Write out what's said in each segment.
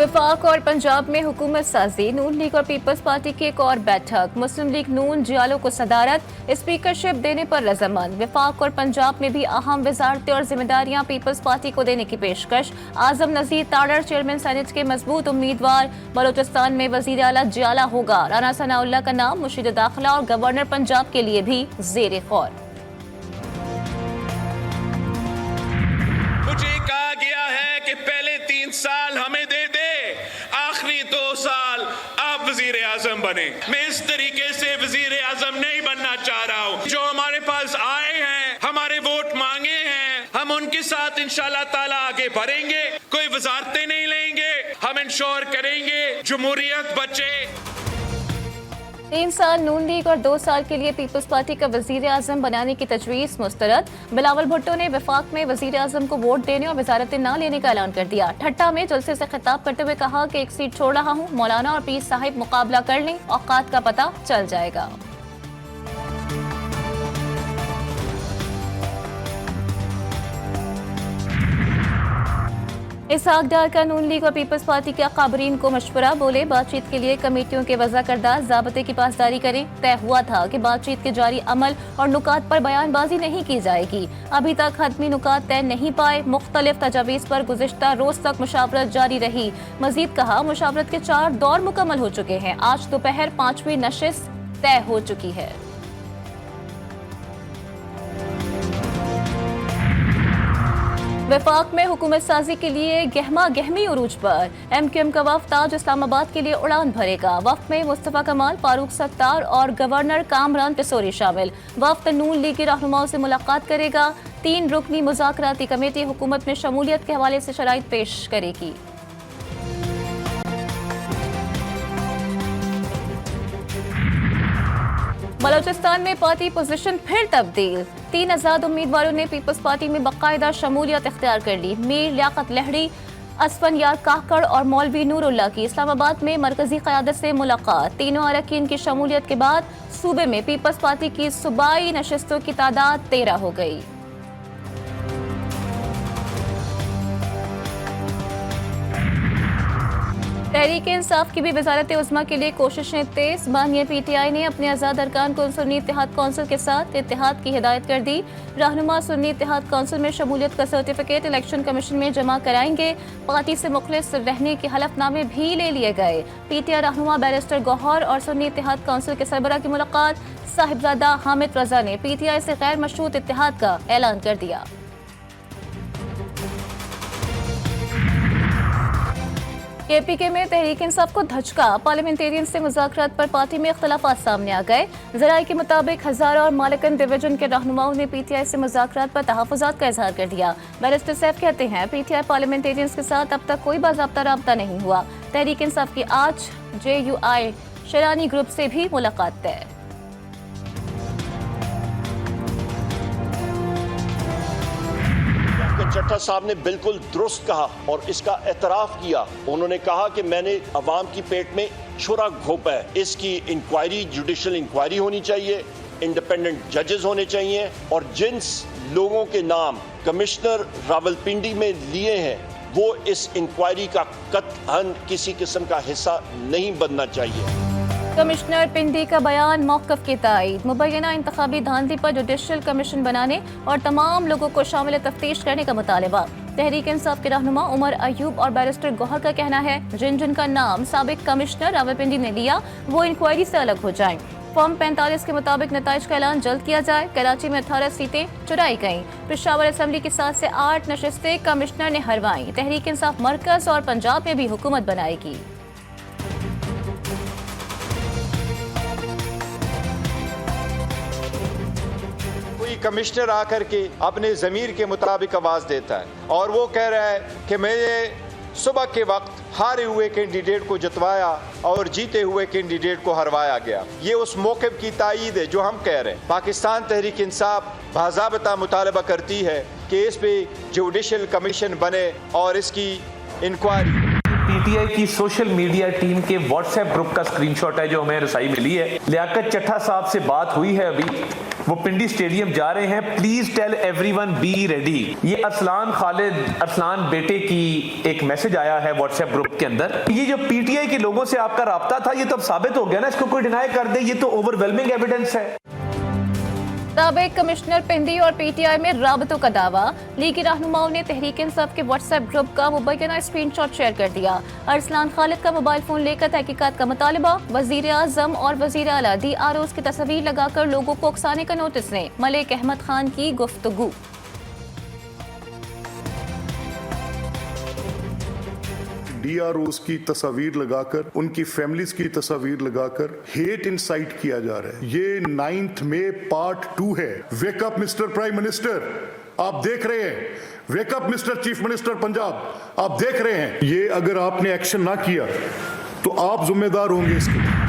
वफाक और पंजाब में हुकूमत साजी, नून लीग और पीपल्स पार्टी की एक और बैठक। मुस्लिम लीग नून जियालो को सदारत, स्पीकरशिप देने पर रजामंद। वफाक और पंजाब में भी अहम वजारतें और जिम्मेदारियां पीपल्स पार्टी को देने की पेशकश। आजम नजीर ताड़र चेयरमैन सेनेट के मजबूत उम्मीदवार। बलोचिस्तान में वजीर आला जियाला होगा। राना सनाउल्लाह का नाम मुशीद दाखिला और गवर्नर पंजाब के लिए भी ज़ेर गौर। मुझे कहा गया है कि पहले 3 साल हमें दे दे, आखिरी 2 साल आप वजीर आजम बने। मैं इस तरीके से वजीर आजम नहीं बनना चाह रहा हूँ। जो हमारे पास आए हैं, हमारे वोट मांगे हैं, हम उनके साथ इंशाल्लाह ताला आगे बढ़ेंगे। कोई वजारतें नहीं लेंगे, हम इंश्योर करेंगे जमहूरियत बचे। 3 साल नून लीग और 2 साल के लिए पीपल्स पार्टी का वजीर आजम बनाने की तजवीज़ मुस्तरद। बिलावल भुट्टो ने वफाक में वजीर आजम को वोट देने और वजारतें न लेने का ऐलान कर दिया। ठट्टा में जलसे से खिताब करते हुए कहा कि एक सीट छोड़ रहा हूँ, मौलाना और पीर साहिब मुकाबला कर लें, औकात का पता चल जाएगा। इसहाक डार का नून लीग और पीपल्स पार्टी के अकाबरीन को मशवरा। बोले, बातचीत के लिए कमेटियों के वज़ा करदा ज़ाबते की पासदारी करें। तय हुआ था कि बातचीत के जारी अमल और नुकात पर बयानबाजी नहीं की जाएगी। अभी तक हतमी नुकात तय नहीं पाए। मुख्तलिफ तजावीज़ पर गुज़िश्ता रोज़ तक मुशावरत जारी रही। मजीद कहा, मुशावरत के 4 दौर मुकम्मल हो चुके हैं। आज दोपहर 5वीं नशिस्त तय हो चुकी है। वफाक में हुकूमत साजी के लिए गहमा गहमी उरूज पर। MQM का वफ्द आज इस्लामाबाद के लिए उड़ान भरेगा। वफ्द में मुस्तफ़ा कमाल, फारूक सत्तार और गवर्नर कामरान पिसोरी शामिल। वफ्द नून लीग के रहनुमाओं से मुलाकात करेगा। 3 रुकनी मुज़ाकराती कमेटी हुकूमत में शमूलियत के हवाले से शराइत पेश करेगी। बलोचिस्तान में पार्टी पोजीशन फिर तब्दील। 3 आज़ाद उम्मीदवारों ने पीपल्स पार्टी में बाकायदा शमूलियत इख्तियार कर ली। मीर लियाकत लहड़ी, असफन यार काकड़ और मौलवी नूरुल्लाह की इस्लामाबाद में मरकजी क़यादत से मुलाकात। तीनों अरकान की शमूलियत के बाद सूबे में पीपल्स पार्टी की सूबाई नशिस्तों की तादाद 13 हो गई। तहरीक इंसाफ की भी वजारत उज़्मा के लिए कोशिशें तेज। बानिया PTI ने अपने आज़ाद अरकान को सुन्नी इत्तेहाद कौंसिल के साथ इत्तेहाद की हिदायत कर दी। रहनुमा सुन्नी इत्तेहाद कौंसिल में शमूलियत का सर्टिफिकेट इलेक्शन कमीशन में जमा कराएंगे। पार्टी से मुखलिस रहने के हलफनामे भी ले लिए गए। PTI रहनुमा बैरिस्टर गौहर और सुन्नी इत्तेहाद कौंसिल के सरबराह की मुलाकात। साहिबजादा हामिद रजा ने PTI से गैर मशरूत इत्तेहाद का ऐलान कर दिया। KPK में तहरीक इंसाफ को धचका। पार्लियामेंटेरियन से मुज़ाकरात पर पार्टी में इख्तलाफात सामने आ गए। ज़राए के मुताबिक हज़ारा और मालकन डिवीजन के रहनुमाओं ने PTI से मुज़ाकरात पर तहफ़्फ़ुज़ात का इजहार कर दिया। बैरिस्टर सैफ कहते हैं, PTI पार्लियामेंटेरियंस के साथ अब तक कोई बाज़ाब्ता राब्ता नहीं हुआ। तहरीक इंसाफ की आज JUI शरानी ग्रुप से भी मुलाकात तय। चट्टा साहब ने बिल्कुल दुरुस्त कहा और इसका एतराफ़ किया। उन्होंने कहा कि मैंने अवाम की पेट में छुरा घोंपा है। इसकी इंक्वायरी, जुडिशल इंक्वायरी होनी चाहिए, इंडिपेंडेंट जजेस होने चाहिए और जिन लोगों के नाम कमिश्नर रावलपिंडी में लिए हैं वो इस इंक्वायरी का कतई किसी किस्म का हिस्सा नहीं बनना चाहिए। कमिश्नर पिंडी का बयान मौक़िफ़ की तायीद। मुबैना इंतखाबी धांधली पर जुडिशल कमीशन बनाने और तमाम लोगों को शामिल तफ्तीश करने का मुतालबा। तहरीक इंसाफ के रहनुमा उमर अयूब और बैरिस्टर गौहर का कहना है, जिन जिन का नाम साबिक कमिश्नर रावलपिंडी ने लिया वो इंक्वायरी से अलग हो जाएं। फॉर्म 45 के मुताबिक नताइज का ऐलान जल्द किया जाए। कराची में 18 सीटें चुराई गईं। पेशावर असम्बली की 7 से 8 नशिस्तें कमिश्नर ने हरवाई। तहरीक इंसाफ मरकज और पंजाब में भी हुकूमत बनाएगी। कमिश्नर आकर के अपने ज़मीर के मुताबिक आवाज़ देता है और वो कह रहा है कि मैंने सुबह के वक्त हारे हुए कैंडिडेट को जितवाया और जीते हुए कैंडिडेट को हरवाया गया। ये उस मौक़िफ़ की तायीद है जो हम कह रहे हैं। पाकिस्तान तहरीक इंसाफ बाज़ाब्ता मुतालबा करती है कि इस पे जुडिशल कमीशन बने और इसकी इंक्वायरी पीटीआई की सोशल मीडिया टीम के व्हाट्सएप ग्रुप का स्क्रीनशॉट है जो हमें रसाई मिली है। लियाकत चट्टा साहब से बात हुई है अभी, वो पिंडी स्टेडियम जा रहे हैं। Please tell everyone be ready. ये अरसलान बेटे की एक मैसेज आया है व्हाट्सएप ग्रुप के अंदर। ये जो पीटीआई के लोगों से आपका राब्ता था ये तो अब साबित हो गया ना, इसको कोई डिनाई कर दे, ये तो ओवरवेलमिंग एविडेंस है। साबिक कमिश्नर पिंडी और पीटीआई में राबतों का दावा। लीगी रहनुमाओं ने तहरीक इंसाफ के व्हाट्सएप ग्रुप का मुबैना स्क्रीनशॉट शेयर कर दिया। अरसलान खालिद का मोबाइल फोन लेकर तहकीकात का मुतालबा। वजीर आजम और वजीर आला DROs की तस्वीर लगाकर लोगों को उकसाने का नोटिस ने। मलिक अहमद खान की गुफ्तगू। DROs की तस्वीर लगाकर, उनकी फैमिलीज की तस्वीर लगाकर हेट इंसाइट किया जा रहा है। ये 9 मई पार्ट 2 है। वेकअप मिस्टर प्राइम मिनिस्टर, आप देख रहे हैं। Wake up mister chief minister Punjab, आप देख रहे हैं। ये अगर आपने एक्शन ना किया तो आप जिम्मेदार होंगे इसके।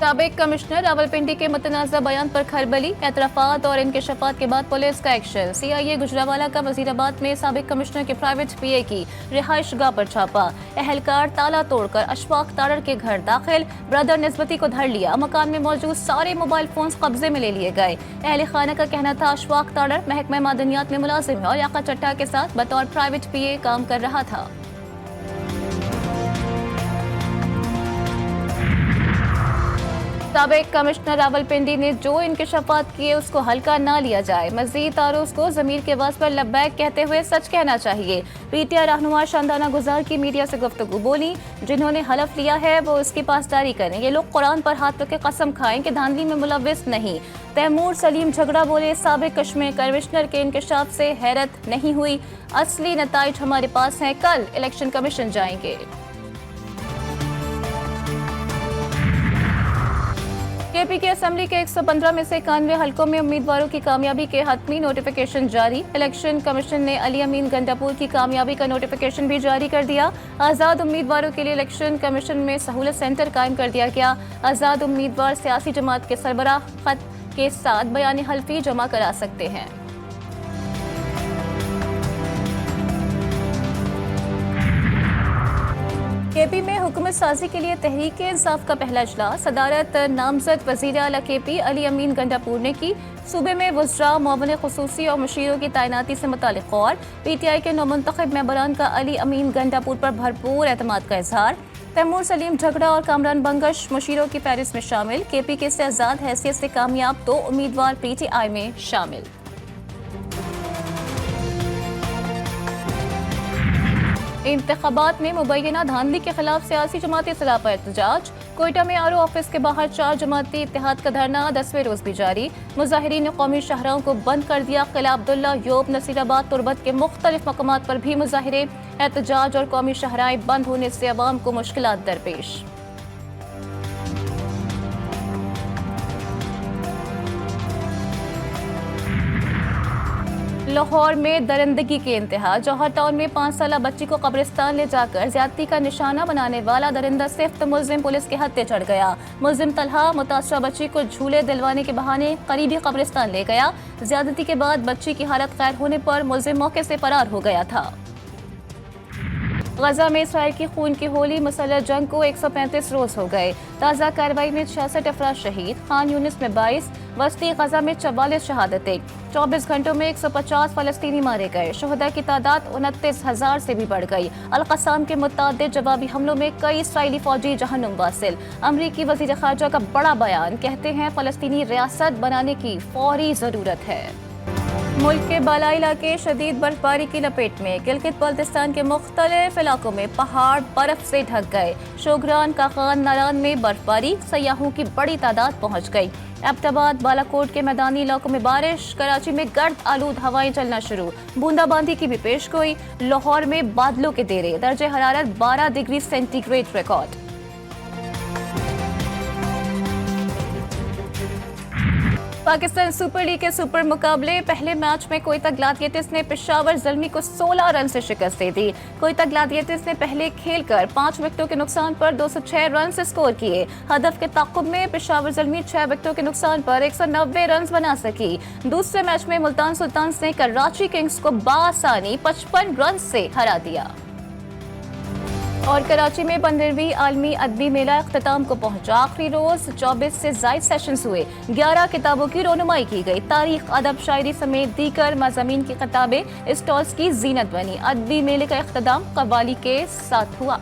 साबिक कमिश्नर रावलपिंडी के मुतनाज़ा बयान पर खलबली। एतराफात और इंकशाफात के बाद पुलिस का एक्शन। CIA गुजरावाला का वजीराबाद में साबिक कमिश्नर के प्राइवेट PA की रिहाइशगाह पर छापा। अहलकार ताला तोड़कर अशफाक तारड़ के घर दाखिल। ब्रदर निस्बती को धर लिया। मकान में मौजूद सारे मोबाइल फोन्स कब्जे में ले लिए गए। अहल खाना का कहना था अशफाक तारड़ महकमा मादनियात में मुलाजिम है और याका चट्टा के साथ बतौर प्राइवेट PA काम कर रहा था। साबिक कमिश्नर रावलपिंडी ने जो इंकशाफात किए उसको हल्का ना लिया जाए। मजीद तारुफ को ज़मीर के वास पर लब्बैक कहते हुए सच कहना चाहिए। PTI रहनुमा शानदाना गुजार की मीडिया से गुफ्तगू बोली। जिन्होंने हलफ लिया है वो उसकी पासदारी करें। ये लोग कुरान पर हाथ रख के कसम खाएं कि धांधली में मुलव्विस नहीं। तैमूर सलीम झगड़ा बोले साबिक कश्मीर कमिश्नर के इंकशाफ से हैरत नहीं हुई। असली नताइज हमारे पास हैं, कल इलेक्शन कमीशन जाएंगे। KP की असेंबली के 115 में से 91 हलकों में उम्मीदवारों की कामयाबी के हतमी नोटिफिकेशन जारी। इलेक्शन कमीशन ने अली अमीन गंडापुर की कामयाबी का नोटिफिकेशन भी जारी कर दिया। आज़ाद उम्मीदवारों के लिए इलेक्शन कमीशन में सहूलत सेंटर कायम कर दिया गया। आज़ाद उम्मीदवार सियासी जमात के सरबराह खत के साथ बयान हल्फी जमा करा सकते हैं। KP में हुकूमत साजी के लिए तहरीक इंसाफ का पहला इजलास। सदारत नामजद वज़ीर आला KP अली अमीन गंडापुर ने की। सूबे में वज़रा, मुअव्विन खुसूसी और मुशीरों की तैनाती से मुतालिक और PTI के नौमुंतखब मेंबरान का अली अमीन गंडापुर पर भरपूर एतमाद का इजहार। तैमूर सलीम झगड़ा और कामरान बंगश मुशीरों की फहरिस्त में शामिल। KP के से आज़ाद हैसियत से कामयाब 2 उम्मीदवार PTI में शामिल। इंतखाबात में मुबैना धांधली के खिलाफ सियासी जमाती इत्तला पर एहतजाज। कोयटा में RO ऑफिस के बाहर 4 जमाती इत्तेहाद का धरना 10वें रोज भी जारी। मुजाहिरीन ने कौमी शाहराहों को बंद कर दिया। किला अब्दुल्ला, योब, नसीराबाद, तुरबत के मुख्तलिफ मकामात पर भी मुजाहिरे। एहतजाज और कौमी शाहराहें बंद होने से अवाम को मुश्किलात दरपेश। लाहौर में दरिंदगी के इंतहा। जौहर टाउन में 5 साला बच्ची को कब्रिस्तान ले जाकर ज्यादती का निशाना बनाने वाला दरिंदा सिफ्त मुलजिम पुलिस के हत्थे चढ़ गया। मुलजिम तलहा मुतासरा बच्ची को झूले दिलवाने के बहाने करीबी कब्रिस्तान ले गया। ज्यादती के बाद बच्ची की हालत खैर होने पर मुलजिम मौके से फरार हो गया था। गजा में इसराइल की खून की होली मुसल्लह जंग को 135 रोज हो गए। ताज़ा कार्रवाई में 66 अफराद शहीद। खान यूनिस में 22, वस्ती गजा में 44 शहादतें। 24 घंटों में 150 फलस्तीनी मारे गए। शहदा की तादाद 29,000 से भी बढ़ गई। अल-क़स्साम के मुतअद्दिद जवाबी हमलों में कई इसराइली फौजी जहन्नुम वासिल। अमरीकी वज़ीर ख़ारजा का बड़ा बयान, कहते हैं फलस्तीनी रियासत बनाने की फौरी ज़रूरत है। मुल्क के बालाई इलाके शदीद बर्फबारी की लपेट में। गिलगित बल्तिस्तान के मुख्तलिफ इलाकों में पहाड़ बर्फ से ढक गए। शोगरान, काखान, नारान में बर्फबारी, सयाहों की बड़ी तादाद पहुंच गई। एबटाबाद, बालाकोट के मैदानी इलाकों में बारिश। कराची में गर्द आलूद हवाएं चलना शुरू। बूंदाबांदी की भी पेशगोई। लाहौर में बादलों के देरे। दर्जे हरारत 12 degree centigrade record. Pakistan super league के सुपर मुकाबले। पहले मैच में कोयटा ग्लैडिएटर्स ने पेशावर ज़ल्मी को 16 रन से शिकस्त दे दी। कोयटा ग्लैडिएटर्स ने पहले खेलकर 5 विकेटों के नुकसान पर 206 रन से स्कोर किए। हदफ के ताक़ुब में पेशावर ज़ल्मी 6 विकेटों के नुकसान पर 190 रन बना सकी। दूसरे मैच में मुल्तान सुल्तान्स ने कराची किंग्स को बासानी 55 रन से हरा दिया। और कराची में 15वीं आलमी अदबी मेला अख्ताम को पहुंचा। आखिरी रोज 24 से जायद सेशंस हुए। 11 किताबों की रोनुमाई की गई। तारीख, अदब, शायरी समेत दीगर मज़ामीन की किताबें स्टॉल्स की जीनत बनी। अदबी मेले का अख्ताम कव्वाली के साथ हुआ।